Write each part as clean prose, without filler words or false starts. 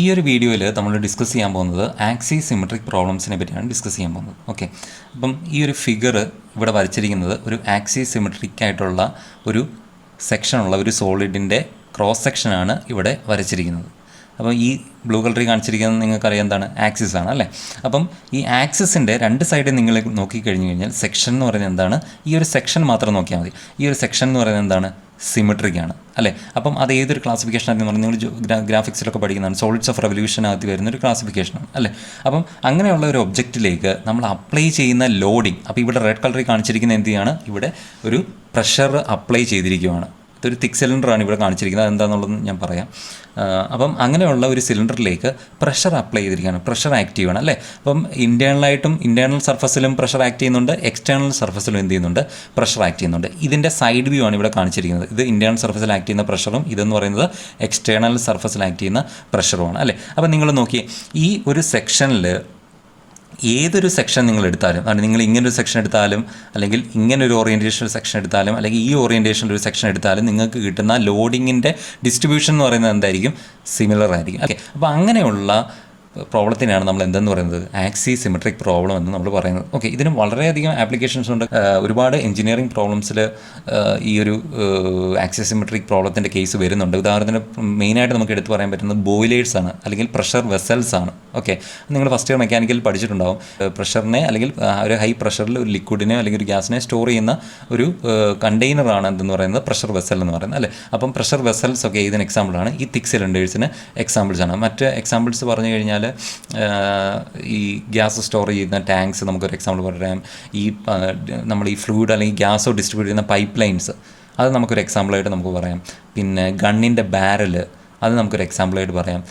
ഈ ഒരു വീഡിയോയിൽ നമ്മൾ ഡിസ്കസ് ചെയ്യാൻ പോകുന്നത് ആക്സിസ് സിമെട്രിക് പ്രോബ്ലംസിനെ പറ്റിയാണ് ഡിസ്കസ് ചെയ്യാൻ പോകുന്നത്. ഓക്കെ, അപ്പം ഈ ഒരു ഫിഗർ ഇവിടെ വരച്ചിരിക്കുന്നത് ഒരു ആക്സിസ് സിമെട്രിക് ആയിട്ടുള്ള ഒരു സെക്ഷനുള്ള ഒരു സോളിഡിൻ്റെ ക്രോസ് സെക്ഷനാണ് ഇവിടെ വരച്ചിരിക്കുന്നത്. അപ്പം ഈ ബ്ലൂ കളറിൽ കാണിച്ചിരിക്കുന്നത് നിങ്ങൾക്കറിയാം എന്താണ്, ആക്സിസ് ആണ് അല്ലേ. അപ്പം ഈ ആക്സിസിൻ്റെ രണ്ട് സൈഡിൽ നിങ്ങൾ നോക്കിക്കഴിഞ്ഞ് കഴിഞ്ഞാൽ സെക്ഷൻ എന്ന് പറയുന്നത് എന്താണ്, ഈ ഒരു സെക്ഷൻ മാത്രം നോക്കിയാൽ മതി. ഈ ഒരു സെക്ഷൻ എന്ന് പറയുന്നത് എന്താണ്, സിമെട്രിക് ആണ് അല്ലേ. അപ്പം അത് ഏതൊരു ക്ലാസിഫിക്കേഷൻ ആണെന്ന് പറഞ്ഞാൽ നിങ്ങൾ ഗ്രാഫിക്സിലൊക്കെ പഠിക്കുന്നതാണ്, സോളിഡ്സ് ഓഫ് റെവല്യൂഷനകത്ത് വരുന്നൊരു ക്ലാസിഫിക്കേഷനാണ് അല്ലേ. അപ്പം അങ്ങനെയുള്ള ഒരു ഒബ്ജക്റ്റിലേക്ക് നമ്മൾ അപ്ലൈ ചെയ്യുന്ന ലോഡിങ്, അപ്പോൾ ഇവിടെ റെഡ് കളറിൽ കാണിച്ചിരിക്കുന്ന എന്ത് ചെയ്യാണ്, ഇവിടെ ഒരു പ്രഷർ അപ്ലൈ ചെയ്തിരിക്കുകയാണ്. ഇതൊരു തിക്ക് സിലിണ്ടറാണ് ഇവിടെ കാണിച്ചിരിക്കുന്നത്, അതെന്താണെന്നുള്ളത് ഞാൻ പറയാം. അപ്പം അങ്ങനെയുള്ള ഒരു സിലിണ്ടറിലേക്ക് പ്രഷർ അപ്ലൈ ചെയ്തിരിക്കുകയാണ്, പ്രഷർ ആക്റ്റീവ് ആണ് അല്ലേ. അപ്പം ഇൻറ്റേർണൽ സർഫസിലും പ്രഷർ ആക്ട് ചെയ്യുന്നുണ്ട്, എക്സ്റ്റേണൽ സർഫസിലും എന്ത് ചെയ്യുന്നുണ്ട്, പ്രഷർ ആക്ട് ചെയ്യുന്നുണ്ട്. ഇതിൻ്റെ സൈഡ് വ്യൂ ആണ് ഇവിടെ കാണിച്ചിരിക്കുന്നത്. ഇത് ഇൻറ്റേർണൽ സർഫസിൽ ആക്ട് ചെയ്യുന്ന പ്രഷറും ഇതെന്ന് പറയുന്നത് എക്സ്റ്റേണൽ സർഫസിൽ ആക്ട് ചെയ്യുന്ന പ്രഷറുമാണ് അല്ലേ. അപ്പം നിങ്ങൾ നോക്കിയേ, ഈ ഒരു സെക്ഷനിൽ ഏതൊരു സെക്ഷൻ നിങ്ങൾ എടുത്താലും, നിങ്ങൾ ഇങ്ങനൊരു സെക്ഷൻ എടുത്താലും അല്ലെങ്കിൽ ഇങ്ങനൊരു ഓറിയൻറ്റേഷൻ സെക്ഷൻ എടുത്താലും അല്ലെങ്കിൽ ഈ ഓറിയൻറ്റേഷനിൽ ഒരു സെക്ഷൻ എടുത്താലും നിങ്ങൾക്ക് കിട്ടുന്ന ലോഡിങ്ങിൻ്റെ ഡിസ്ട്രിബ്യൂഷൻ എന്ന് പറയുന്നത് എന്തായിരിക്കും, സിമിലർ ആയിരിക്കും. ഓക്കെ, അപ്പോൾ അങ്ങനെയുള്ള പ്രോബ്ലത്തിനാണ് നമ്മൾ എന്തെന്ന് പറയുന്നത്, ആക്സിസ് സിമെട്രിക് പ്രോബ്ലം എന്ന് നമ്മൾ പറയുന്നത്. ഓക്കെ, ഇതിന് വളരെയധികം ആപ്ലിക്കേഷൻസ് ഉണ്ട്. ഒരുപാട് എഞ്ചിനീയറിംഗ് പ്രോബ്ലംസിൽ ഈ ഒരു ആക്സിസ് സിമെട്രിക് പ്രോബ്ലത്തിൻ്റെ കേസ് വരുന്നുണ്ട്. ഉദാഹരണത്തിന് മെയിനായിട്ട് നമുക്ക് എടുത്ത് പറയാൻ പറ്റുന്നത് ബോയിലേഴ്സ് ആണ് അല്ലെങ്കിൽ പ്രഷർ വെസൽസ് ആണ്. ഓക്കെ, നിങ്ങൾ ഫസ്റ്റ് ഇയർ മെക്കാനിക്കൽ പഠിച്ചിട്ടുണ്ടാവും. പ്രഷറിനെ അല്ലെങ്കിൽ ഒരു ഹൈ പ്രഷറിൽ ഒരു ലിക്വിഡിനെ അല്ലെങ്കിൽ ഒരു ഗ്യാസിനെ സ്റ്റോർ ചെയ്യുന്ന ഒരു കണ്ടെയ്നറാണ് എന്തെന്ന് പറയുന്നത് പ്രഷർ വെസൽ എന്ന് പറയുന്നത് അല്ലേ. അപ്പം പ്രഷർ വെസൽസ് ഒക്കെ ഇതിന് എക്സാമ്പിളാണ്. ഈ തിക്ക് സിലിണ്ടേഴ്സിന് എക്സാമ്പിൾസാണ്. മറ്റ് എക്സാമ്പിൾസ് പറഞ്ഞു കഴിഞ്ഞാൽ ഈ ഗ്യാസ് സ്റ്റോർ ചെയ്യുന്ന ടാങ്ക്സ് നമുക്കൊരു എക്സാമ്പിൾ പറയാം. ഈ നമ്മൾ ഈ ഫ്ലൂയിഡ് അല്ലെങ്കിൽ ഗ്യാസോ ഡിസ്ട്രിബ്യൂട്ട് ചെയ്യുന്ന പൈപ്പ് ലൈൻസ്, അത് നമുക്കൊരു എക്സാമ്പിളായിട്ട് നമുക്ക് പറയാം. പിന്നെ ഗണ്ണിൻ്റെ ബാരൽ, അത് നമുക്കൊരു എക്സാമ്പിളായിട്ട് പറയാം.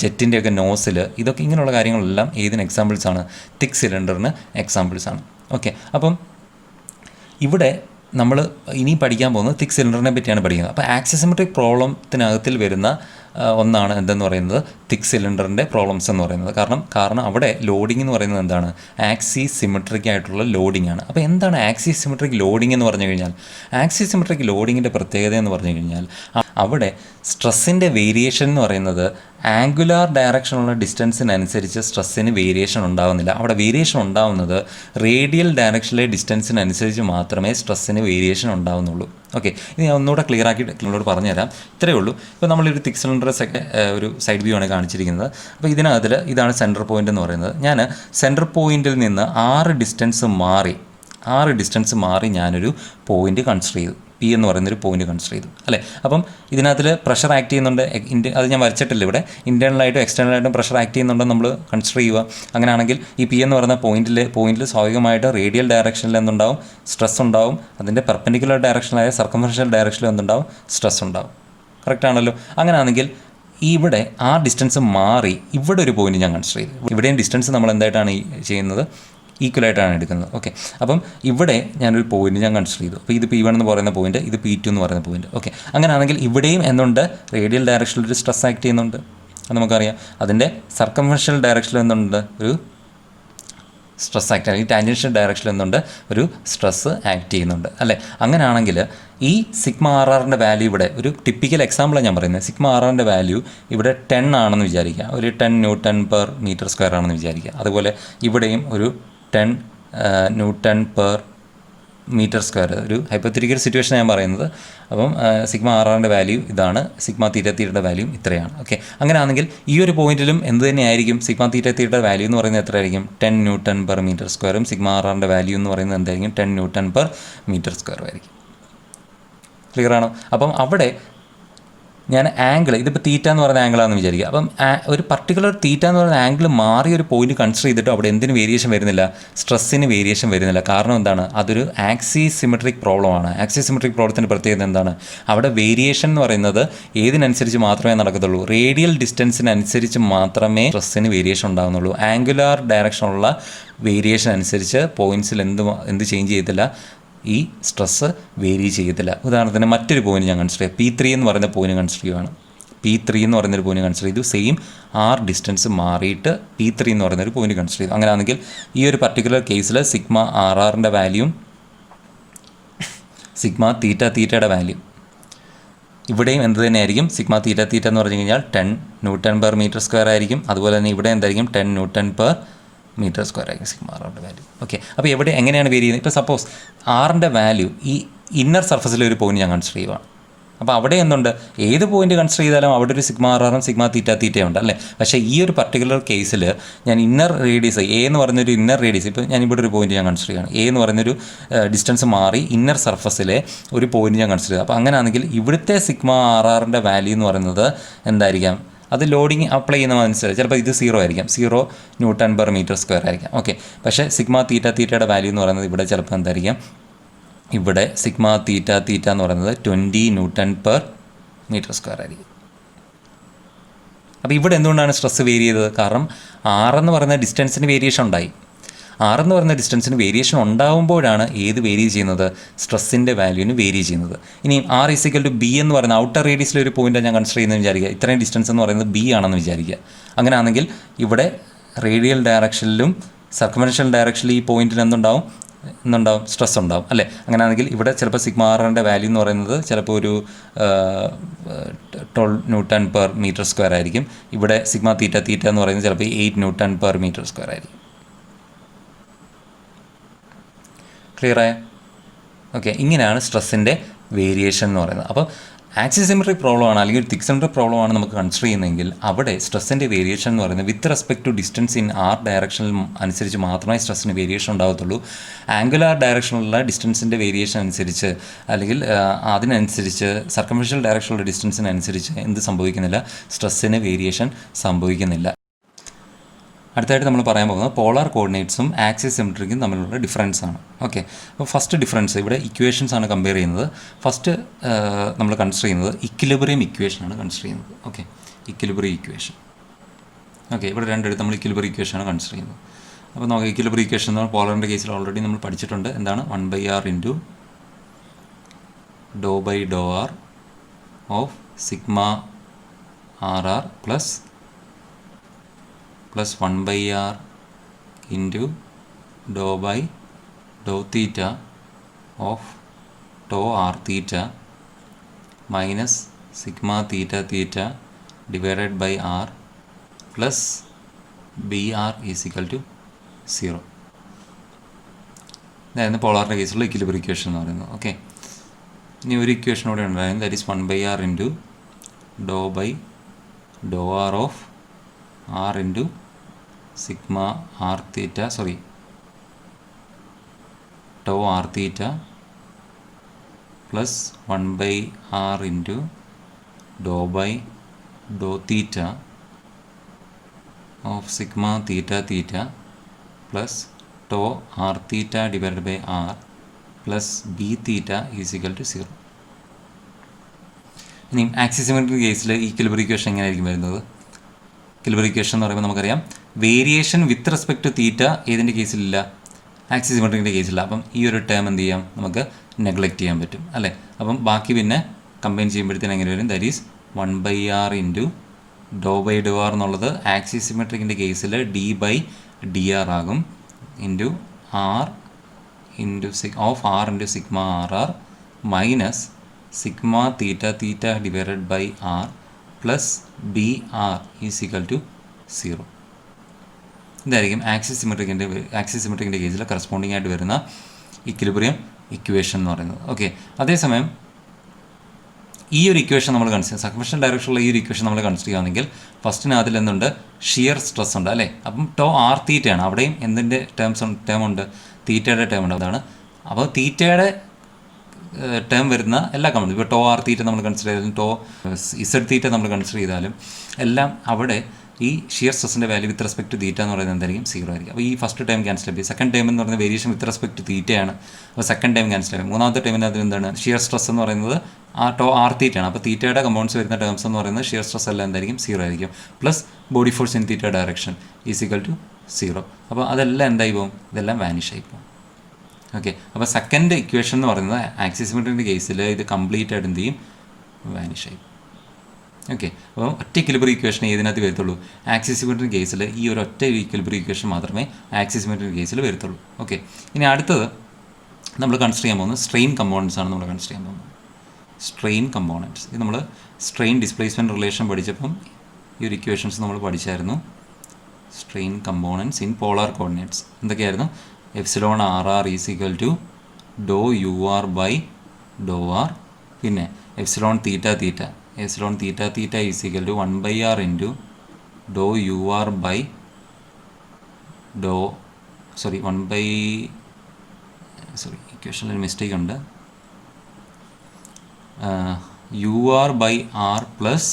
ജെറ്റിൻ്റെയൊക്കെ നോസിൽ, ഇതൊക്കെ ഇങ്ങനെയുള്ള കാര്യങ്ങളെല്ലാം ഏതിന് എക്സാമ്പിൾസാണ്, തിക്ക് സിലിണ്ടറിന് എക്സാമ്പിൾസാണ്. ഓക്കെ, അപ്പം ഇവിടെ നമ്മൾ ഇനി പഠിക്കാൻ പോകുന്നത് തിക്ക് സിലിണ്ടറിനെ പറ്റിയാണ് പഠിക്കുന്നത്. അപ്പോൾ ആക്സിസ് സിമെട്രിക് പ്രോബ്ലത്തിനകത്തിൽ വരുന്ന ഒന്നാണ് എന്തെന്ന് പറയുന്നത്, തിക്ക് സിലിണ്ടറിൻ്റെ പ്രോബ്ലംസ് എന്ന് പറയുന്നത്. കാരണം അവിടെ ലോഡിംഗ് എന്ന് പറയുന്നത് എന്താണ്, ആക്സിസ് സിമെട്രിക് ആയിട്ടുള്ള ലോഡിംഗ് ആണ്. അപ്പോൾ എന്താണ് ആക്സിസ് സിമെട്രിക് ലോഡിംഗ് എന്ന് പറഞ്ഞു കഴിഞ്ഞാൽ, ആക്സിസ് സിമെട്രിക് ലോഡിങ്ങിൻ്റെ പ്രത്യേകത എന്ന് പറഞ്ഞു കഴിഞ്ഞാൽ അവിടെ സ്ട്രെസ്സിൻ്റെ വേരിയേഷൻ എന്ന് പറയുന്നത് ആംഗുലാർ ഡയറക്ഷനുള്ള ഡിസ്റ്റൻസിനനുസരിച്ച് സ്ട്രെസ്സിന് വേരിയേഷൻ ഉണ്ടാകുന്നില്ല. അവിടെ വേരിയേഷൻ ഉണ്ടാകുന്നത് റേഡിയൽ ഡയറക്ഷനിലെ ഡിസ്റ്റൻസിനനുസരിച്ച് മാത്രമേ സ്ട്രെസ്സിന് വേരിയേഷൻ ഉണ്ടാകുന്നുള്ളൂ. ഓക്കെ, ഇത് ഞാൻ ഒന്നുകൂടെ ക്ലിയർ ആക്കി നിങ്ങളോട് പറഞ്ഞുതരാം. ഇത്രയേ ഉള്ളൂ. ഇപ്പോൾ നമ്മളൊരു തിക്ക് സിലിണ്ടറൊക്കെ ഒരു സൈഡ് വ്യൂ ആണ് കാണിച്ചിരിക്കുന്നത്. അപ്പോൾ ഇതിനകത്തിൽ ഇതാണ് സെൻറ്റർ പോയിൻ്റ് എന്ന് പറയുന്നത്. ഞാൻ സെൻറ്റർ പോയിൻറ്റിൽ നിന്ന് 6 ഡിസ്റ്റൻസ് മാറി ഞാനൊരു പോയിൻ്റ് കൺസിഡർ ചെയ്തു, പി എന്ന് പറയുന്നൊരു പോയിന്റ് കൺസിഡർ ചെയ്തു അല്ലേ. അപ്പം ഇതിനകത്തിൽ പ്രഷർ ആക്ട് ചെയ്യുന്നുണ്ട്, അത് ഞാൻ വരച്ചിട്ടില്ല ഇവിടെ. ഇൻറ്റേർണലായിട്ടും എക്സ്റ്റേണലായിട്ടും പ്രഷർ ആക്ട് ചെയ്യുന്നുണ്ടെന്ന് നമ്മൾ കൺസിഡർ ചെയ്യുക. അങ്ങനെയാണെങ്കിൽ ഈ പി എന്ന് പറയുന്ന പോയിന്റിൽ സ്വാഭാവികമായിട്ട് റേഡിയൽ ഡയറക്ഷനിൽ എന്തുണ്ടാവും, സ്ട്രെസ് ഉണ്ടാവും. അതിൻ്റെ പെർപെൻഡിക്കുലർ ഡയറക്ഷനായ സർക്കംഫറൻഷ്യൽ ഡയറക്ഷനിൽ എന്തുണ്ടാവും, സ്ട്രെസ് ഉണ്ടാവും. കറക്റ്റ് ആണല്ലോ. അങ്ങനെയാണെങ്കിൽ ഇവിടെ ആ ഡിസ്റ്റൻസ് മാറി ഇവിടെ ഒരു പോയിന്റ് ഞാൻ കൺസിഡർ ചെയ്തു. ഇവിടെയും ഡിസ്റ്റൻസ് നമ്മൾ എന്തായിട്ടാണ് ചെയ്യുന്നത്, ഈക്വലായിട്ടാണ് എടുക്കുന്നത്. ഓക്കെ, അപ്പം ഇവിടെ ഞാനൊരു പോയിന്റ് ഞാൻ കൺസിഡർ ചെയ്തു. അപ്പോൾ ഇത് P1 എന്ന് പറയുന്ന പോയിന്റ്, ഇത് P2 എന്ന് പറയുന്ന പോയിന്റ്. ഓക്കെ, അങ്ങനെയാണെങ്കിൽ ഇവിടെയും എന്തുണ്ട്, റേഡിയൽ ഡയറക്ഷനിൽ ഒരു സ്ട്രെസ് ആക്ട് ചെയ്യുന്നുണ്ട്, അത് നമുക്കറിയാം. അതിൻ്റെ സർക്കംഫറൻഷ്യൽ ഡയറക്ഷനിൽ എന്തുണ്ട്, ഒരു സ്ട്രെസ് ആക്ട്, അല്ലെങ്കിൽ ടാൻജൻഷ്യൽ ഡയറക്ഷനിൽ എന്തുണ്ട്, ഒരു സ്ട്രെസ് ആക്ട് ചെയ്യുന്നുണ്ട് അല്ലേ. അങ്ങനെയാണെങ്കിൽ ഈ സിഗ്മ RRൻ്റെ വാല്യൂ ഇവിടെ ഒരു ടിപ്പിക്കൽ എക്സാമ്പിളാണ് ഞാൻ പറയുന്നത്. സിഗ്മ RRൻ്റെ വാല്യൂ ഇവിടെ 10 ആണെന്ന് വിചാരിക്കുക, ഒരു 10 ന്യൂട്ടൺ പെർ മീറ്റർ സ്ക്വയർ ആണെന്ന് വിചാരിക്കുക. അതുപോലെ ഇവിടെയും ഒരു 10 ന്യൂട്ടൺ പെർ മീറ്റർ സ്ക്വയർ, ഒരു ഹൈപ്പോത്തറ്റിക്കൽ സിറ്റുവേഷൻ ഞാൻ പറയുന്നത്. അപ്പം സിഗ്മ RRൻ്റെ വാല്യൂ ഇതാണ്, സിഗ്മ തീറ്റയുടെ വാല്യൂ ഇത്രയാണ്. ഓക്കെ, അങ്ങനെയാണെങ്കിൽ ഈ ഒരു പോയിന്റിലും എന്ത് തന്നെയായിരിക്കും, സിഗ്മ തീറ്റയുടെ വാല്യൂ എന്ന് പറയുന്നത് എത്രയായിരിക്കും, 10 ന്യൂട്ടൺ പെർ മീറ്റർ സ്ക്വയറും സിഗ്മ RRൻ്റെ വാല്യൂ എന്ന് പറയുന്നത് എന്തായിരിക്കും, 10 ന്യൂട്ടൺ പെർ മീറ്റർ സ്ക്വയറും ആയിരിക്കും. ക്ലിയർ ആണോ. അപ്പം അവിടെ ഞാൻ ആംഗിൾ, ഇതിപ്പോൾ തീറ്റ എന്ന് പറയുന്ന ആംഗിളാണെന്ന് വിചാരിക്കുക. അപ്പം ഒരു പർട്ടിക്കുലർ തീറ്റ എന്ന് പറയുന്ന ആംഗിൾ മാറി ഒരു പോയിന്റ് കൺസിഡർ ചെയ്തിട്ട് അവിടെ എന്തിന് വേരിയേഷൻ വരുന്നില്ല, സ്ട്രെസ്സിന് വേരിയേഷൻ വരുന്നില്ല. കാരണം എന്താണ്, അതൊരു ആക്സിസ് സിമെട്രിക് പ്രോബ്ലമാണ്. ആക്സിസ് സിമെട്രിക് പ്രോബ്ലത്തിൻ്റെ പ്രത്യേകത എന്താണ്, അവിടെ വേരിയേഷൻ എന്ന് പറയുന്നത് ഏതിനനുസരിച്ച് മാത്രമേ നടക്കത്തുള്ളൂ, റേഡിയൽ ഡിസ്റ്റൻസിനനുസരിച്ച് മാത്രമേ സ്ട്രെസ്സിന് വേരിയേഷൻ ഉണ്ടാകുന്നുള്ളൂ. ആംഗുലാർ ഡയറക്ഷനുള്ള വേരിയേഷൻ അനുസരിച്ച് പോയിൻറ്റ്സിൽ എന്ത് ചേഞ്ച് ചെയ്യത്തില്ല, ഈ സ്ട്രെസ്സ് വേരി ചെയ്യത്തില്ല. ഉദാഹരണത്തിന് മറ്റൊരു പോയിന്റ് ഞാൻ കൺസിഡർ ചെയ്യാം, P3 എന്ന് പറയുന്ന പോയിന്റ് കൺസിഡർ ചെയ്യുകയാണ്. P3 എന്ന് പറയുന്നൊരു പോയിന്റ് കൺസിഡർ ചെയ്തു, സെയിം R ഡിസ്റ്റൻസ് മാറിയിട്ട് P3 എന്ന് പറയുന്നൊരു പോയിന്റ് കൺസിഡർ ചെയ്തു. അങ്ങനെയാണെങ്കിൽ ഈ ഒരു പർട്ടിക്കുലർ കേസിൽ സിഗ്മ RRൻ്റെ വാല്യൂം സിഗ്മ തീറ്റയുടെ വാല്യൂ ഇവിടെയും എന്ത് തന്നെയായിരിക്കും സിഗ്മ തീറ്റ തീറ്റ എന്ന് പറഞ്ഞു കഴിഞ്ഞാൽ 10 ന്യൂട്ടൺ പെർ മീറ്റർ സ്ക്വയർ ആയിരിക്കും. അതുപോലെ തന്നെ ഇവിടെ എന്തായിരിക്കും 10 ന്യൂട്ടൺ പെർ മീറ്റർ സ്ക്വയർ ആയിരിക്കും സിഗ്മ ആറിൻ്റെ വാല്യൂ. ഓക്കെ, അപ്പോൾ എവിടെ എങ്ങനെയാണ് വേരി ചെയ്യുന്നത്? ഇപ്പോൾ സപ്പോസ് ആറിൻ്റെ വാല്യൂ ഈ ഇന്നർ സർഫസിലെ ഒരു പോയിന്റ് ഞാൻ കൺസിഡർ ചെയ്യുവാണ്. അപ്പോൾ അവിടെ എന്തുണ്ട്, ഏത് പോയിന്റ് കൺസിഡർ ചെയ്താലും അവിടെ ഒരു സിഗ്മ ആറും സിഗ്മ തീറ്റ തീറ്റയുണ്ട് അല്ലേ. പക്ഷേ ഈ ഒരു പർട്ടിക്കുലർ കേസിൽ ഞാൻ ഇന്നർ റേഡിയസ് എ എന്ന് പറയുന്നൊരു ഇന്നർ റേഡിയസ്, ഇപ്പോൾ ഞാൻ ഇവിടെ ഒരു പോയിന്റ് ഞാൻ കൺസിഡർ ചെയ്യുകയാണ്. എ എന്ന് പറയുന്നൊരു ഡിസ്റ്റൻസ് മാറി ഇന്നർ സർഫസിലെ ഒരു പോയിന്റ് ഞാൻ കൺസിഡർ ചെയ്യുക. അപ്പോൾ അങ്ങനെയാണെങ്കിൽ ഇവിടുത്തെ സിഗ്മ ആറിൻ്റെ വാല്യൂ എന്ന് പറയുന്നത് എന്തായിരിക്കാം? അത് ലോഡിങ് അപ്ലൈ ചെയ്യുന്നതനുസരിച്ച് ചിലപ്പോൾ ഇത് 0 ആയിരിക്കാം, 0 ന്യൂട്ടൺ പെർ മീറ്റർ സ്ക്വയർ ആയിരിക്കാം. ഓക്കെ, പക്ഷേ സിഗ്മ തീറ്റ തീറ്റയുടെ വാല്യൂ എന്ന് പറയുന്നത് ഇവിടെ ചിലപ്പോൾ എന്തായിരിക്കാം? ഇവിടെ സിഗ്മ തീറ്റ തീറ്റ എന്ന് പറയുന്നത് 20 ന്യൂട്ടൺ പെർ മീറ്റർ സ്ക്വയർ ആയിരിക്കും. അപ്പോൾ ഇവിടെ എന്തുകൊണ്ടാണ് സ്ട്രെസ് വേരി ചെയ്തത്? കാരണം ആറെന്ന് പറയുന്ന ഡിസ്റ്റൻസിന് വേരിയേഷൻ ഉണ്ടായി. ആറെന്ന് പറയുന്ന ഡിസ്റ്റൻസിന് വേരിയേഷൻ ഉണ്ടാകുമ്പോഴാണ് ഏത് വേരി ചെയ്യുന്നത്? സ്ട്രെസ്സിൻ്റെ വാല്യൂവിന് വേരി ചെയ്യുന്നത്. ഇനി ആർ ഈസിക്കൽ ടു ബി എന്ന് പറയുന്ന ഔട്ടർ റേഡിയസിലെ ഒരു പോയിൻ്റ് ഞാൻ കൺസിഡർ ചെയ്യുന്നത് വിചാരിക്കുക. ഇത്രയും ഡിസ്റ്റൻസ് എന്ന് പറയുന്നത് ബി ആണെന്ന് വിചാരിക്കുക. അങ്ങനെയാണെങ്കിൽ ഇവിടെ റേഡിയൽ ഡയറക്ഷനിലും സർക്കംഫറൻഷ്യൽ ഡയറക്ഷനിലും ഈ പോയിന്റിന് എന്തുണ്ടാവും? സ്ട്രെസ് ഉണ്ടാവും അല്ലേ. അങ്ങനെയാണെങ്കിൽ ഇവിടെ ചിലപ്പോൾ സിഗ്മ ആറിൻ്റെ വാല്യൂ എന്ന് പറയുന്നത് ചിലപ്പോൾ ഒരു 12 ന്യൂട്ടൺ പെർ മീറ്റർ സ്ക്വയർ ആയിരിക്കും. ഇവിടെ സിഗ്മ തീറ്റ തീറ്റ എന്ന് പറയുന്നത് ചിലപ്പോൾ 8 ന്യൂട്ടൺ പെർ മീറ്റർ സ്ക്വയർ ആയിരിക്കും. ക്ലിയറായ? ഓക്കെ, ഇങ്ങനെയാണ് സ്ട്രെസ്സിൻ്റെ വേരിയേഷൻ എന്ന് പറയുന്നത്. അപ്പോൾ ആക്സിസ് സിമെട്രിക് പ്രോബ്ലം ആണ് അല്ലെങ്കിൽ തിക് സിമെട്രിക് പ്രോബ്ലം ആണ് നമുക്ക് കൺസിഡർ ചെയ്യുന്നതെങ്കിൽ അവിടെ സ്ട്രെസ്സിൻ്റെ വേരിയേഷൻ എന്ന് പറയുന്നത് with respect to distance in r ഡയറക്ഷനിൽ അനുസരിച്ച് മാത്രമേ സ്ട്രെസ്സിന് വേരിയേഷൻ ഉണ്ടാകത്തുള്ളൂ. ആംഗുലാർ ഡയറക്ഷനിലുള്ള ഡിസ്റ്റൻസിൻ്റെ വേരിയേഷൻ അനുസരിച്ച് അല്ലെങ്കിൽ അതിനനുസരിച്ച് സർക്കംഫറൻഷ്യൽ ഡയറക്ഷനിലുള്ള ഡിസ്റ്റൻസിനനുസരിച്ച് എന്ത് സംഭവിക്കുന്നില്ല? സ്ട്രെസ്സിന് വേരിയേഷൻ സംഭവിക്കുന്നില്ല. അടുത്തായിട്ട് നമ്മൾ പറയാൻ പോകുന്നത് പോളാർ കോർഡിനേറ്റ്സും ആക്സിസ് സിമെട്രിക്കും തമ്മിലുള്ള ഡിഫറൻസ് ആണ്. ഓക്കെ, അപ്പോൾ ഫസ്റ്റ് ഡിഫറൻസ് ഇവിടെ ഇക്വേഷൻസ് ആണ് കമ്പയർ ചെയ്യുന്നത്. ഫസ്റ്റ് നമ്മൾ കൺസിഡർ ചെയ്യുന്നത് ഇക്വിലിബ്രിയം ഇക്വേഷനാണ് കൺസിഡർ ചെയ്യുന്നത്. Okay, equilibrium equation. ഓക്കെ, ഇവിടെ രണ്ടിടത്ത് നമ്മൾ ഇക്വിലിബ്രിയം ഇക്വേഷനാണ് കൺസിഡർ ചെയ്യുന്നത്. അപ്പോൾ നമുക്ക് ഇക്വിലിബ്രിയം ഇക്വേഷൻ എന്ന് പറഞ്ഞാൽ പോളറിൻ്റെ കേസിൽ ഓൾറെഡി നമ്മൾ പഠിച്ചിട്ടുണ്ട്. എന്താണ്? 1/r into Dr by Dr r of sigma r r plus 1/r into dou by dou theta of tau r theta minus sigma theta theta divided by r plus br is equal to 0. ഇതായിരുന്നു പോളാറിൻ്റെ കേസിലുള്ള equilibrium equation എന്ന് പറയുന്നത്. Okay, ഇനി ഒരു equation കൂടെ ഉണ്ടായിരുന്നു. That is 1/r into Dr by Dr r of r into sigma r theta tau r theta plus 1/r into dou by dou theta of sigma theta theta plus tau r theta divided by r plus b theta is equal to 0. ഇനി axis symmetric കേസിൽ equilibrium equation എങ്ങനെയായിരിക്കും വരുന്നത്? Equilibrium equation എന്ന് പറയുമ്പോൾ നമുക്കറിയാം variation with respect to തീറ്റ ഏതിൻ്റെ കേസിലില്ല? Axis സിമെട്രിക്കിൻ്റെ കേസിലില്ല. അപ്പം ഈ ഒരു ടേം എന്ത് ചെയ്യാം? നമുക്ക് നെഗ്ലക്റ്റ് ചെയ്യാൻ പറ്റും അല്ലേ. അപ്പം ബാക്കി പിന്നെ കമ്പൈൻ ചെയ്യുമ്പോഴത്തേന് എങ്ങനെ വരും? That is 1/r into Dr by Dr r എന്നുള്ളത് ആക്സിസ് സിമെട്രിക്കിൻ്റെ കേസിൽ d ബൈ ഡി ആർ ആകും into r into of r into sigma r r minus sigma theta theta divided by r plus b r is equal to 0. ഇതായിരിക്കും axis സിമെട്രിക്കിൻ്റെ കേസിൽ corresponding ആയിട്ട് വരുന്ന equilibrium equation എന്ന് പറയുന്നത്. ഓക്കെ, അതേസമയം ഈ ഒരു ഇക്വേഷൻ നമ്മൾ കൺസിഡർ സർക്കംഫറൻഷ്യൽ ഡയറക്ഷനിലുള്ള ഈ ഒരു ഇക്വേഷൻ നമ്മൾ കൺസിഡർ ചെയ്യുകയാണെങ്കിൽ ഫസ്റ്റിന് അതിൽ എന്തുണ്ട്? ഷിയർ സ്ട്രെസ് ഉണ്ട് അല്ലേ. അപ്പം ടോ ആർ തീറ്റയാണ്. അവിടെയും എന്തിൻ്റെ ടേം ഉണ്ട്? തീറ്റയുടെ ടേം ഉണ്ട്. അതാണ് അപ്പോൾ തീറ്റയുടെ ടേം വരുന്ന എല്ലാ കമ്പനി ഇപ്പോൾ ടോ ആർ തീറ്റ നമ്മൾ കൺസിഡർ ചെയ്താലും ടോ ഇസഡ് തീറ്റ നമ്മൾ കൺസിഡർ ചെയ്താലും എല്ലാം അവിടെ ഈ ഷിയർ സ്ട്രെസ്സിൻ്റെ value with respect to theta എന്ന് പറയുന്നത് എന്തായിരിക്കും? 0 ആയിരിക്കും. അപ്പോൾ ഈ ഫസ്റ്റ് ടൈം ക്യാൻസൽ ചെയ്യും. സെക്കൻഡ് ടൈം എന്ന് പറയുന്നത് വേരിയേഷൻ വിത്ത് റെസ്പെക്ട് ടു തീറ്റയാണ്. അപ്പോൾ സെക്കൻഡ് ടൈം ക്യാൻസൽ ചെയ്യും. മൂന്നാമത്തെ ടൈമിന് അതിൽ എന്താണ്? ഷിയർ സ്ട്രെസ് എന്ന് പറയുന്നത് ആ ടോ ആർ തീറ്റയാണ്. അപ്പോൾ തീറ്റയുടെ കമ്പൗണ്ട്സ് വരുന്ന ടേംസ് എന്ന് പറയുന്നത് ഷിയർ സ്ട്രെസ് എല്ലാം എന്തായിരിക്കും? 0 ആയിരിക്കും. Plus body force in theta direction is equal to 0. അപ്പോൾ അതെല്ലാം എന്തായി പോകും? ഇതെല്ലാം വാനിഷ് ആയി പോകും. ഓക്കെ, അപ്പോൾ സെക്കൻഡ് ഇക്വേഷൻ എന്ന് പറയുന്നത് ആക്സിസ് സിമെട്രിക്കിൻ്റെ കേസിൽ ഇത് കംപ്ലീറ്റ് ആയിട്ട് എന്ത് ചെയ്യും? വാനിഷ് ആയി. ഓക്കെ, അപ്പോൾ ഒറ്റ ഇക്വിലിബ്രിയം ഇക്വേഷൻ ഏതിനകത്ത് വരത്തുള്ളൂ? ആക്സിസ് സിമെട്രിക് കേസിൽ ഈ ഒരു ഒറ്റ ഇക്വിലിബ്രിയം ഇക്വേഷൻ മാത്രമേ ആക്സിസ് സിമെട്രിക് കേസിൽ വരത്തുള്ളൂ. ഓക്കെ, ഇനി അടുത്തത് നമ്മൾ കൺസിഡർ ചെയ്യാൻ പോകുന്നത് സ്ട്രെയിൻ കമ്പോണൻസ് ആണ് നമ്മൾ കൺസിഡർ ചെയ്യാൻ പോകുന്നത്. Strain components. ഇത് നമ്മൾ സ്ട്രെയിൻ ഡിസ്പ്ലേസ്മെൻറ്റ് റിലേഷൻ പഠിച്ചപ്പം ഈ ഒരു ഇക്വേഷൻസ് നമ്മൾ പഠിച്ചായിരുന്നു. Strain components in polar coordinates എന്തൊക്കെയായിരുന്നു? Epsilon r r is equal to do u r by Dr r, പിന്നെ epsilon theta theta is equal to 1/r into do u r by do ഇക്വേഷനിൽ ഒരു mistake ഉണ്ട്. U r by r plus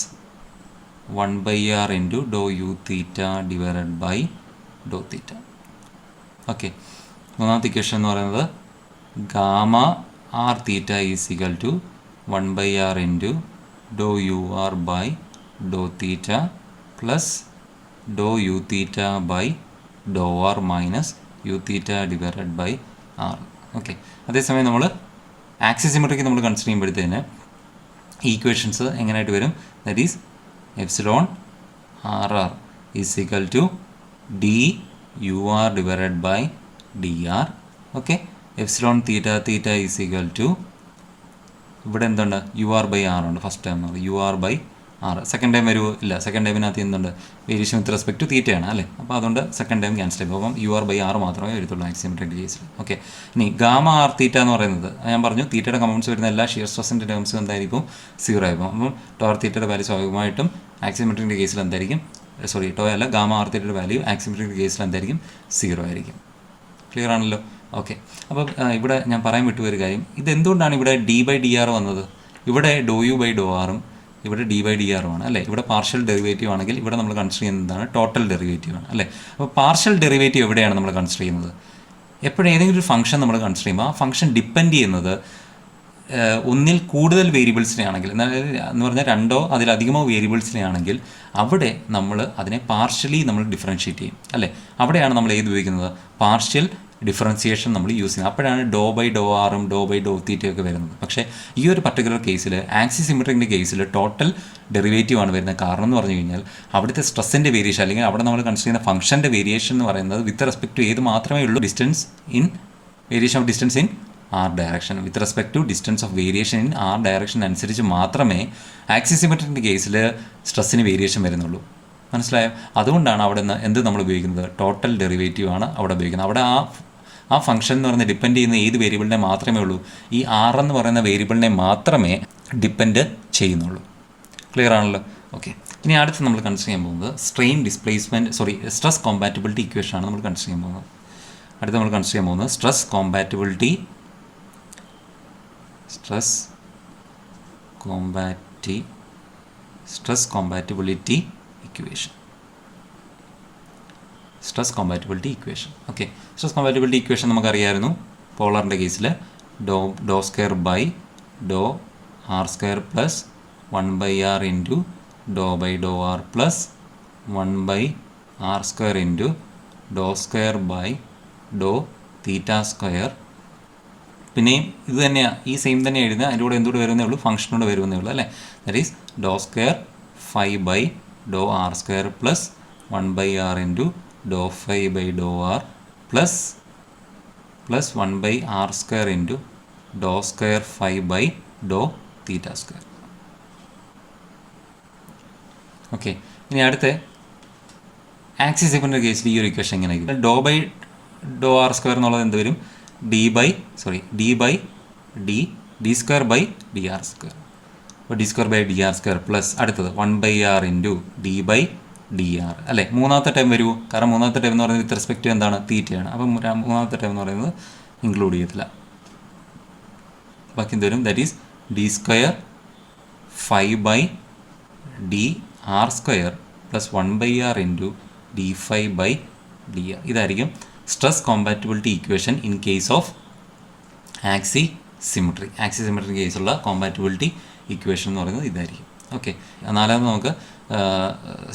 1/r into do u theta divided by Dr theta. Okay, മൂന്നാമത്തെ equation എന്ന് പറയുന്നത് gamma r theta is equal to 1/r into do u r by Dr theta plus dou u theta by Dr r minus u theta divided by r. Okay, അതേസമയം നമ്മൾ axis symmetric നമ്മൾ consider ചെയ്യുമ്പോഴത്തേന് equations എങ്ങനെയായിട്ട് വരും? That is epsilon r r is equal to d u r divided by d r. Okay, epsilon theta theta is equal to ഇവിടെ എന്തുണ്ട്? U r by r ഉണ്ട് first time എന്നുള്ളത്, u r by r. Second time വരുമോ? ഇല്ല, second ടൈമിനകത്ത് എന്തുണ്ട്? Variation with respect to തീറ്റയാണ് അല്ലേ, അപ്പോൾ അതുകൊണ്ട് സെക്കൻഡ് ടൈം ക്യാൻസൽ ചെയ്യും. അപ്പം യു ആർ ബൈ ആർ മാത്രമേ വരത്തുള്ളൂ ആക്സിമെട്രിക് കേസിൽ. ഓക്കെ, ഇനി ഗാമ ആർ തീറ്റ എന്ന് പറയുന്നത് ഞാൻ പറഞ്ഞു തീറ്റയുടെ കമ്പൗണ്ട്സ് വരുന്ന എല്ലാ ഷിയർ സ്ട്രെസ്സിൻ്റെ ടേംസും എന്തായിരിക്കും? 0 ആയിരിക്കും. അപ്പം ടോ ആർ തീറ്റയുടെ വാല്യൂ സ്വാഭാവികമായിട്ടും ആക്സിമെട്രിക്കിൻ്റെ കേസിൽ എന്തായിരിക്കും? ഗാമ ആർ തീറ്റയുടെ വാല്യൂ ആക്സിമെട്രിക്കിൻ്റെ കേസിൽ എന്തായിരിക്കും? 0 ആയിരിക്കും. ക്ലിയർ ആണല്ലോ? ഓക്കെ, അപ്പോൾ ഇവിടെ ഞാൻ പറയാൻ വിട്ടു ഒരു കാര്യം, ഇതെന്തുകൊണ്ടാണ് ഇവിടെ ഡി ബൈ ഡി ആർ വന്നത്? ഇവിടെ ഡോ യു ബൈ ഡോ ആറും ഇവിടെ ഡി ബൈ ഡി ആറും ആണ് അല്ലേ. ഇവിടെ പാർഷ്യൽ ഡെറിവേറ്റീവ് ആണെങ്കിൽ ഇവിടെ നമ്മൾ കൺസിഡർ ചെയ്യുന്നതാണ് ടോട്ടൽ ഡെറിവേറ്റീവ് ആണ് അല്ലേ. അപ്പോൾ പാർഷ്യൽ ഡെറിവേറ്റീവ് എവിടെയാണ് നമ്മൾ കൺസിഡർ ചെയ്യുന്നത്? എപ്പോഴും ഏതെങ്കിലും ഒരു ഫംഗ്ഷൻ നമ്മൾ കൺസിഡർ ചെയ്യുമ്പോൾ ആ ഫംഗ്ഷൻ ഡിപ്പെൻഡ് ചെയ്യുന്നത് ഒന്നിൽ കൂടുതൽ വേരിയബിൾസിനെ ആണെങ്കിൽ, എന്ന് പറഞ്ഞാൽ 2ഓ അതിലധികമോ വേരിയബിൾസിനെ ആണെങ്കിൽ അവിടെ നമ്മൾ അതിനെ പാർഷ്യലി നമ്മൾ ഡിഫറൻഷ്യേറ്റ് ചെയ്യും അല്ലേ. അവിടെയാണ് നമ്മൾ ഏത് ഉപയോഗിക്കുന്നത്? പാർഷ്യൽ ഡിഫറൻസിയേഷൻ നമ്മൾ യൂസ് ചെയ്യുന്നത്. അപ്പോഴാണ് ഡോ ബൈ ഡോ ആറും ഡോ ബൈ ഡോ തീറ്റയൊക്കെ വരുന്നത്. പക്ഷേ ഈ ഒരു പർട്ടിക്കുലർ കേസിൽ ആക്സിസ് സിമെട്രിക്കിൻ്റെ കേസിൽ ടോട്ടൽ ഡെറിവേറ്റീവ് ആണ് വരുന്നത്. കാരണം എന്ന് പറഞ്ഞു കഴിഞ്ഞാൽ അവിടുത്തെ സ്ട്രെസ്സിൻ്റെ വേരിയേഷൻ അല്ലെങ്കിൽ അവിടെ നമ്മൾ കൺസിഡർ ചെയ്യുന്ന ഫംഗ്ഷൻ്റെ വേരിയേഷൻ എന്ന് പറയുന്നത് വിത്ത് റെസ്പെക്ട് ടു ഏത് മാത്രമേ ഉള്ളൂ? Variation of distance in r direction. With respect to distance of variation in r direction അനുസരിച്ച് മാത്രമേ ആക്സിസ് സിമെട്രിക്കിൻ്റെ കേസിൽ സ്ട്രെസ്സിന് വേരിയേഷൻ വരുന്നുള്ളൂ. മനസ്സിലായോ? അതുകൊണ്ടാണ് അവിടെ നിന്ന് എന്ത് നമ്മൾ ഉപയോഗിക്കുന്നത്? ടോട്ടൽ ഡെറിവേറ്റീവ് ആണ് അവിടെ ഉപയോഗിക്കുന്നത്. അവിടെ ആ ഫംഗ്ഷൻ എന്ന് പറയുന്നത് ഡിപ്പെൻഡ് ചെയ്യുന്ന ഏത് വേരിയബിളിനെ മാത്രമേ ഉള്ളൂ? ഈ ആർ എന്ന് പറയുന്ന വേരിയബിളിനെ മാത്രമേ ഡിപ്പെൻഡ് ചെയ്യുന്നുള്ളൂ. ക്ലിയർ ആണല്ലോ? ഓക്കെ, ഇനി അടുത്ത് നമ്മൾ കൺസിഡർ ചെയ്യാൻ പോകുന്നത് സ്ട്രെസ് കോമ്പാറ്റബിലിറ്റി ഇക്വേഷൻ ആണ് നമ്മൾ കൺസിഡർ ചെയ്യാൻ പോകുന്നത്. അടുത്ത് നമ്മൾ കൺസിഡർ ചെയ്യാൻ പോകുന്നത് stress compatibility equation. Okay, stress compatibility equation നമുക്കറിയാമായിരുന്നു. പോളറിൻ്റെ കേസിൽ do square by Dr r square plus 1/r into Dr by Dr r plus 1/r square into Dr square by Dr theta square. പിന്നെയും ഇത് തന്നെയാണ്, ഈ same തന്നെ എഴുതുക. അതിൻ്റെ കൂടെ എന്തുകൂടെ വരുന്നേ ഉള്ളൂ? ഫംഗ്ഷനോട് വരുന്നേ ഉള്ളൂ അല്ലേ. That is do square 5 by Dr r square plus 1/r into Dr 5 by Dr r plus 1/r square into Dr square 5 by Dr theta square. Okay, ഇനി അടുത്ത ആക്സിസ് സിമെട്രിക്കിൻ്റെ കേസിൽ ഈ ഒരു ഇക്വേഷൻ എങ്ങനെയായിരിക്കും? Do by Dr r square എന്നുള്ളത് എന്ത് വരും? D square by d r square. അപ്പോൾ d square by d r square plus അടുത്തത് 1/r into d by d R അല്ലേ. മൂന്നാമത്തെ ടൈം വരുമോ? കാരണം മൂന്നാമത്തെ ടൈം എന്ന് പറയുന്നത് വിത്ത് റെസ്പെക്ട് എന്താണ്? തീറ്റയാണ്. അപ്പം മൂന്നാമത്തെ ടൈം എന്ന് പറയുന്നത് ഇൻക്ലൂഡ് ചെയ്യത്തില്ല. ബാക്കി എന്ത് വരും? That is d square 5 by d r square plus 1/r into d 5 by d r. ഇതായിരിക്കും stress compatibility equation in case of axis symmetry കേസുള്ള കോമ്പാറ്റബിലിറ്റി ഇക്വേഷൻ എന്ന് പറയുന്നത് ഇതായിരിക്കും. ഓക്കെ, നാലാമത് നമുക്ക്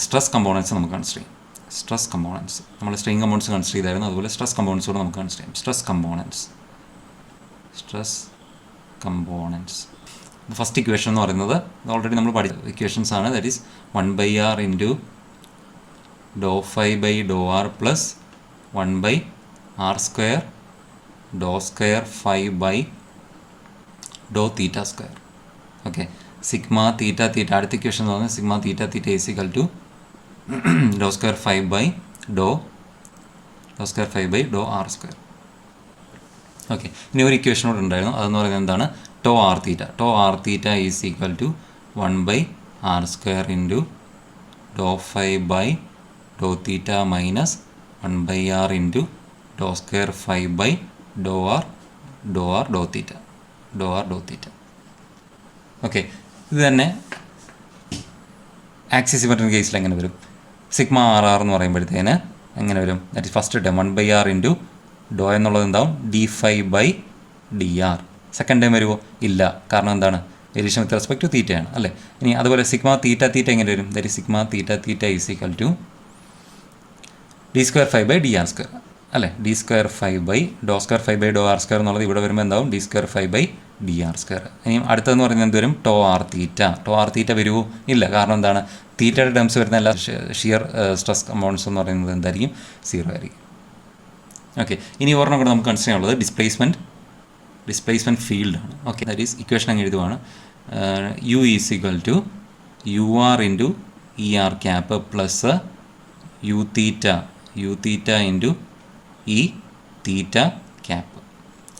സ്ട്രെസ് കമ്പോണൻസ് നമുക്ക് കൺസിഡർ ചെയ്യാം. സ്ട്രെസ് കമ്പോണൻസ് നമ്മൾ സ്ട്രെയിൻ കമ്പോണൻസ് കൺസിഡർ ചെയ്തായിരുന്നു, അതുപോലെ സ്ട്രെസ് കമ്പോണൻസ് കൂടെ നമുക്ക് കൺസിഡർ ചെയ്യാം. സ്ട്രെസ് കമ്പോണൻസ് ഫസ്റ്റ് ഇക്വേഷൻ എന്ന് പറയുന്നത് ഓൾറെഡി നമ്മൾ പഠിച്ച ഇക്വേഷൻസ് ആണ്. That is 1/r into Dr 5 by Dr r plus 1/r square dou square 5 by Dr theta square. Okay. Sigma theta അടുത്ത ഇക്വേഷൻ എന്ന് പറഞ്ഞാൽ sigma theta is equal to dou square 5 by Dr r square. Okay. ഇനി ഒരു equation കൂടെ ഉണ്ടായിരുന്നു, അതെന്ന് പറയുന്നത് എന്താണ്? Tau r theta is equal to 1 by r square into Dr 5 by Dr theta minus 1 by r into Dr square 5 by Dr theta. Okay. ഇത് തന്നെ axis symmetric കേസിൽ എങ്ങനെ വരും? സിഗ്മ ആർ എന്ന് പറയുമ്പോഴത്തേന് എങ്ങനെ വരും? That is first time 1 by r into do എന്നുള്ളത് എന്താവും? d5 by d r. Second time വരുമോ? ഇല്ല. കാരണം എന്താണ്? വേരിയേഷൻ വിത്ത് റെസ്പെക്ട് ടു തീറ്റയാണ് അല്ലേ. ഇനി അതുപോലെ സിഗ്മ തീറ്റ എങ്ങനെ വരും? That is sigma theta is equal to d² 5 by d r square അല്ലേ. d² 5 by dou square 5 by Dr r square എന്നുള്ളത് ഇവിടെ വരുമ്പോൾ എന്താവും? d² 5 by d r square. ഇനി അടുത്തതെന്ന് പറയുന്നത് എന്ത് വരും? ടോ ആർ തീറ്റ വരുമോ? ഇല്ല. കാരണം എന്താണ്? തീറ്റയുടെ ടേംസ് വരുന്ന എല്ലാ ഷിയർ സ്ട്രെസ് കമ്പൗണ്ട്സ് എന്ന് പറയുന്നത് എന്തായിരിക്കും? 0 ആയിരിക്കും. ഓക്കെ. ഇനി ഒരെണ്ണം കൂടെ നമുക്ക് കൺസിഡർ ചെയ്യാനുള്ളത് ഡിസ്പ്ലേസ്മെൻറ്റ് ഫീൽഡാണ്. ഓക്കെ. ദാറ്റ് ഈസ് ഇക്വേഷൻ അങ്ങ് എഴുതുവാണ്. U is equal to u r into e r cap plus u theta into e theta cap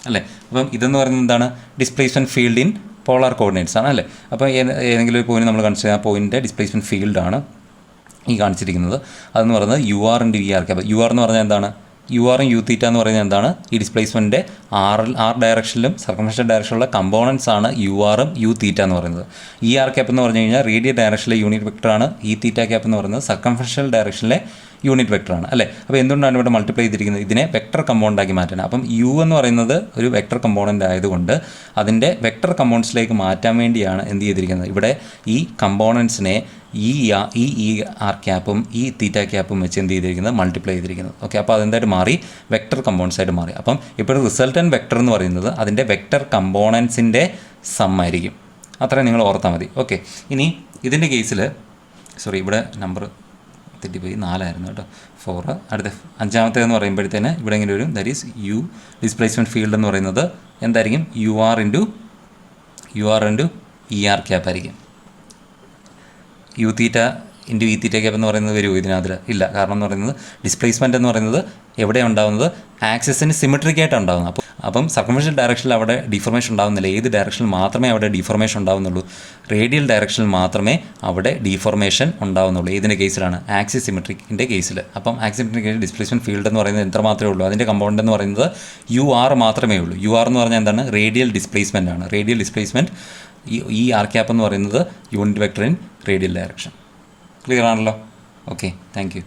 അല്ലേ. അപ്പം ഇതെന്ന് പറയുന്നത് എന്താണ്? Displacement field in polar coordinates ആണ് അല്ലേ. അപ്പോൾ ഏതെങ്കിലും ഒരു പോയിന്റ് നമ്മൾ കൺസിഡർ ചെയ്യുന്ന പോയിൻ്റിൻ്റെ ഡിസ്പ്ലേസ്മെൻറ്റ് ഫീൽഡാണ് ഈ കാണിച്ചിരിക്കുന്നത്. അതെന്ന് പറയുന്നത് u r into e r cap. U r എന്ന് പറഞ്ഞാൽ എന്താണ്? യു ആറും യു തീറ്റ എന്ന് പറയുന്നത് എന്താണ്? ഈ ഡിസ്പ്ലേസ്മെൻറ്റിൻ്റെ ആർ ഡയറക്ഷനിലും സർക്കംഫറൻഷ്യൽ ഡയറക്ഷനിലുള്ള കമ്പോണൻസ് ആണ് യു ആറും യു തീറ്റ എന്ന് പറയുന്നത്. ഇ ആർ ക്യാപ്പ് എന്ന് പറഞ്ഞു കഴിഞ്ഞാൽ radial ഡയറക്ഷനിലെ unit വെക്ടറാണ്. E theta cap എന്ന് പറയുന്നത് സർക്കംഫറൻഷ്യൽ ഡയറക്ഷനിലെ യൂണിറ്റ് വെക്ടറാണ് അല്ലേ. അപ്പോൾ എന്തുകൊണ്ടാണ് ഇവിടെ മൾട്ടിപ്ലൈ ചെയ്തിരിക്കുന്നത്? ഇതിനെ വെക്ടർ കമ്പോണൻ്റാക്കി മാറ്റാൻ. അപ്പം യു എന്ന് പറയുന്നത് ഒരു വെക്ടർ കമ്പോണൻ്റ് ആയതുകൊണ്ട് അതിൻ്റെ വെക്ടർ കമ്പോണൻസിലേക്ക് മാറ്റാൻ വേണ്ടിയാണ് എന്ത് ചെയ്തിരിക്കുന്നത്? ഇവിടെ ഈ കമ്പോണൻസിനെ ഈ ആർ ക്യാപ്പും ഈ തീറ്റ ക്യാപ്പും വെച്ച് എന്ത് ചെയ്തിരിക്കുന്നത്? മൾട്ടിപ്ലൈ ചെയ്തിരിക്കുന്നത്. ഓക്കെ. അപ്പോൾ അതെന്തായിട്ട് മാറി? വെക്ടർ കമ്പോണൻസ് ആയിട്ട് മാറി. അപ്പം ഇപ്പോൾ റിസൾട്ടൻറ്റ് വെക്ടർ എന്ന് പറയുന്നത് അതിൻ്റെ വെക്ടർ കമ്പോണൻസിൻ്റെ സം ആയിരിക്കും. അത്രയും നിങ്ങൾ ഓർത്താൽ മതി. ഓക്കെ. ഇനി ഇതിൻ്റെ കേസിൽ ഇവിടെ നമ്പർ തെറ്റിപ്പോയി, 4 ആയിരുന്നു കേട്ടോ, 4. അടുത്ത 5ാമത്തേതെന്ന് പറയുമ്പോഴത്തേന് ഇവിടെ ഇങ്ങനെ വരും. That is u displacement field എന്ന് പറയുന്നത് എന്തായിരിക്കും? U r into e r cap ആയിരിക്കും. U theta into e theta cap എന്ന് പറയുന്നത് വരുമോ ഇതിനകത്ത്? ഇല്ല. കാരണം എന്ന് പറയുന്നത് ഡിസ്പ്ലേസ്മെൻറ്റ് എന്ന് പറയുന്നത് എവിടെയാണ് ഉണ്ടാകുന്നത്? ആക്സിസിന് സിമെട്രിക് ആയിട്ടാണ് ഉണ്ടാകുന്നത്. അപ്പം സർക്കംഫറൻഷ്യൽ ഡയറക്ഷനിൽ അവിടെ ഡിഫോർമേഷൻ ഉണ്ടാകുന്നില്ല. ഏത് ഡയറക്ഷനിൽ മാത്രമേ അവിടെ ഡിഫോർമേഷൻ ഉണ്ടാകുന്നുള്ളൂ? റേഡിയൽ ഡയറക്ഷനിൽ മാത്രമേ അവിടെ ഡിഫോർമേഷൻ ഉണ്ടാകുന്നുള്ളൂ. ഏതിൻ്റെ കേസിലാണ്? ആക്സിസ് സിമെട്രിക്കിൻ്റെ കേസിൽ. അപ്പം ആക്സിസ് സിമെട്രിക് ഡിസ്പ്ലേസ്മെൻറ്റ് ഫീൽഡ് എന്ന് പറയുന്നത് എത്ര മാത്രമേ ഉള്ളൂ? അതിൻ്റെ കമ്പൗണ്ട് എന്ന് പറയുന്നത് യു ആർ മാത്രമേ ഉള്ളൂ. യു ആർ എന്ന് പറഞ്ഞാൽ എന്താണ്? റേഡിയൽ ഡിസ്പ്ലേസ്മെൻ്റ് ആണ്. റേഡിയൽ ഡിസ്പ്ലേസ്മെൻറ്റ് ഈ ആർ ക്യാപ്പ് എന്ന് പറയുന്നത് unit vector in radial direction. Clear ആണല്ലോ? ഓക്കെ. Thank you.